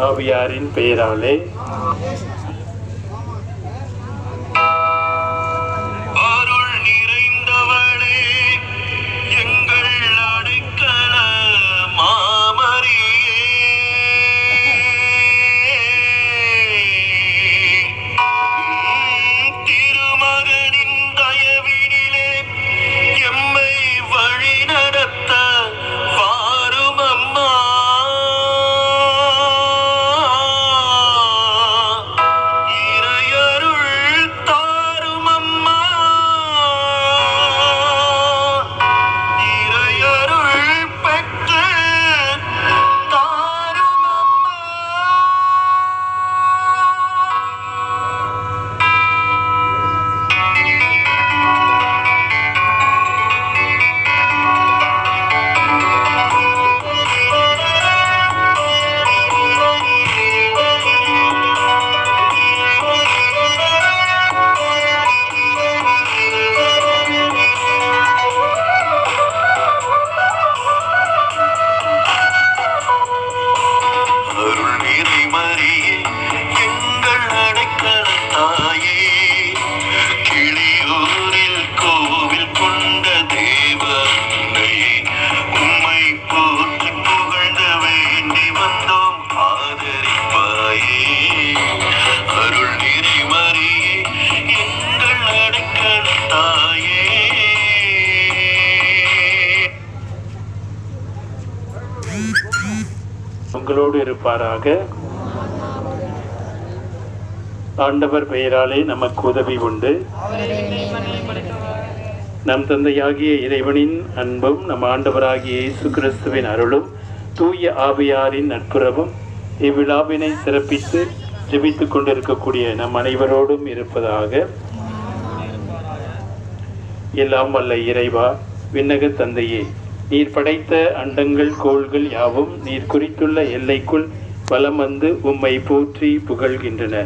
ஆவியாரின் பெயராலே உங்களோடு இருப்பாராக. ஆண்டவர் பெயராலே நமக்கு உதவி உண்டு. நம் தந்தையாகிய இறைவனின் அன்பும் நம் ஆண்டவராகிய இயேசு கிறிஸ்துவின் அருளும் தூய ஆவியாரின் நட்புறவும் இவ்விழாவினை சிறப்பித்து ஜெபித்துக் கொண்டிருக்கக்கூடிய நம் அனைவரோடும் இருப்பதாக. எல்லாம் வல்ல இறைவா, விண்ணக தந்தையே, நீர் படைத்த அண்டங்கள் கோள்கள் யாவும் நீர் குறித்துள்ள எல்லைக்குள் வலம் வந்து உம்மை போற்றி புகழ்கின்றன.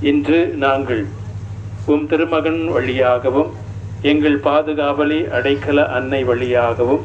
இன்று நாங்கள் உம் திருமகன் வழியாகவும் எங்கள் பாதுகாவலி அடைக்கல அன்னை வழியாகவும்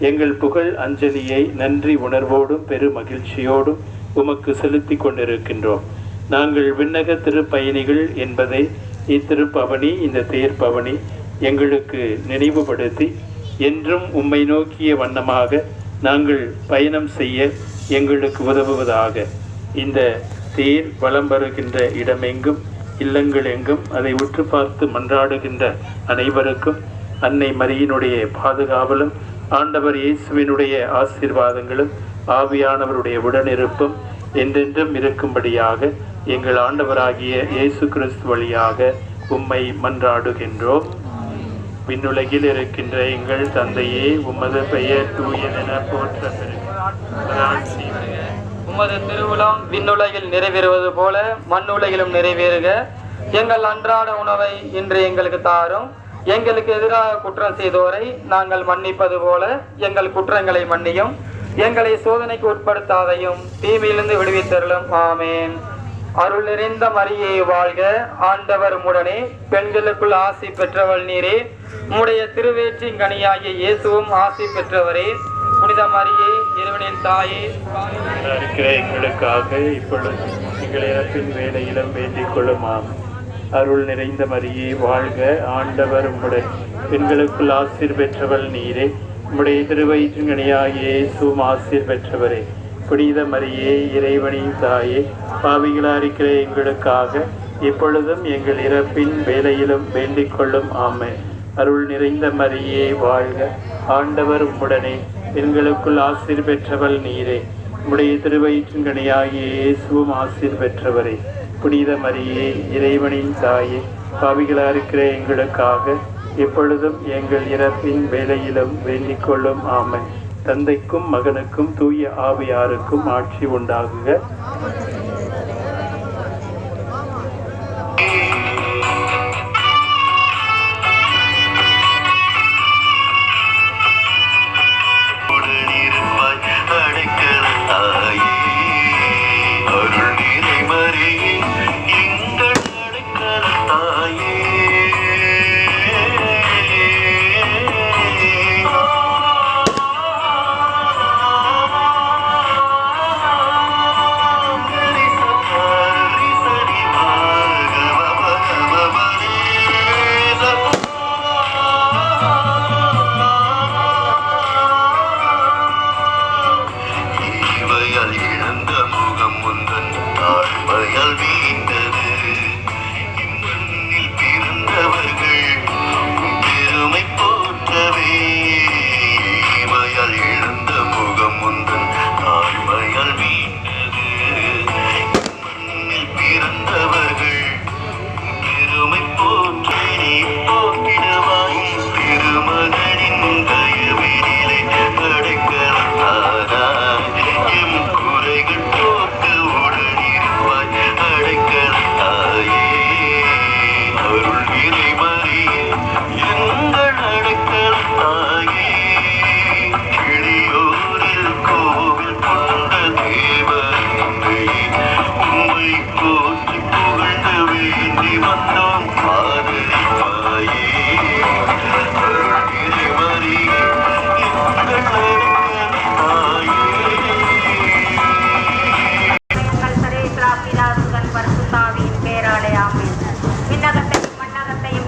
எங்கள் புகழ் அஞ்சலியை நன்றி உணர்வோடும் பெரு மகிழ்ச்சியோடும் உமக்கு செலுத்தி கொண்டிருக்கின்றோம். நாங்கள் விண்ணக திருப்பயணிகள் என்பதை இத்திருப்பவனி, இந்த தேர்ப்பவனி எங்களுக்கு நினைவுபடுத்தி என்றும் உம்மை நோக்கிய வண்ணமாக நாங்கள் பயணம் செய்ய எங்களுக்கு உதவுவதாக. இந்த தேர் வலம் வருகின்ற இடமெங்கும் இல்லங்கள் எங்கும் அதை உற்று பார்த்து மன்றாடுகின்ற அனைவருக்கும் அன்னை மரியினுடைய பாதுகாவலும் ஆண்டவர் இயேசுவினுடைய ஆசீர்வாதங்களும் ஆவியானவருடைய உடனிருப்பும் என்றென்றும் இருக்கும்படியாக எங்கள் ஆண்டவராகிய இயேசு கிறிஸ்து வழியாக உம்மை மன்றாடுகின்றோம். விண்ணுலகில் இருக்கின்ற எங்கள் தந்தையே, உமது பெயர் தூயதென போற்ற பெறுக. உமது திருவுளம் விண்ணுலகில் நிறைவேறுவது போல மண்ணுலகிலும் நிறைவேறுக. எங்கள் அன்றாட உணவை இன்று எங்களுக்கு தாரும். எங்களுக்கு எதிராக குற்றம் செய்தோரை நாங்கள் மன்னிப்பது போல எங்கள் குற்றங்களை மன்னியும். எங்களை சோதனைக்கு உட்படுத்தாதையும் தீமையிலிருந்து விடுவித்தருளும். ஆமேன். அருள் நிறைந்த மரியே வாழ்க, ஆண்டவர் உடனே, பெண்களுக்குள் ஆசி பெற்றவள் நீரே. உம்முடைய திருவேற்றின் கனியாகிய இயேசுவும் ஆசி பெற்றவரே. புனித மரியே, இறைவனின் தாயே, இருக்கிற எங்களுக்காக இப்பொழுது எங்கள் இறப்பின் வேலையிலும் வேண்டிக் கொள்ளுமாம். அருள் நிறைந்த மரியே வாழ்க, ஆண்டவர் உம்முடன், பெண்களுக்குள் ஆசீர் பெற்றவள் நீரே. உம்முடைய திருவயிற்றின் கனியாகிய இயேசுவும் ஆசீர் பெற்றவரே. புனித மரியே, இறைவனின் தாயே, பாவிகளா இருக்கிற எங்களுக்காக இப்பொழுதும் எங்கள் இறப்பின் வேலையிலும் வேண்டிக் கொள்ளும். ஆமென். அருள் நிறைந்த மரியே வாழ்க, ஆண்டவர் உம்முடனே, பெண்களுக்குள் ஆசீர் பெற்றவள் நீரே. உம்முடைய திருவயிற்றின் கனியாகிய இயேசுவும் ஆசீர் பெற்றவரே. புனித மரியே, இறைவனின் தாயே, பாவிகளா இருக்கிற எங்களுக்காக இப்பொழுதும் எங்கள் இறப்பின் வேலையிலும் வேண்டிக் கொள்ளும். ஆமென். தந்தைக்கும் மகனுக்கும் தூய ஆவியாருக்கும் ஆட்சி உண்டாகுக.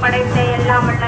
படைத்த எல்லாம் வல்ல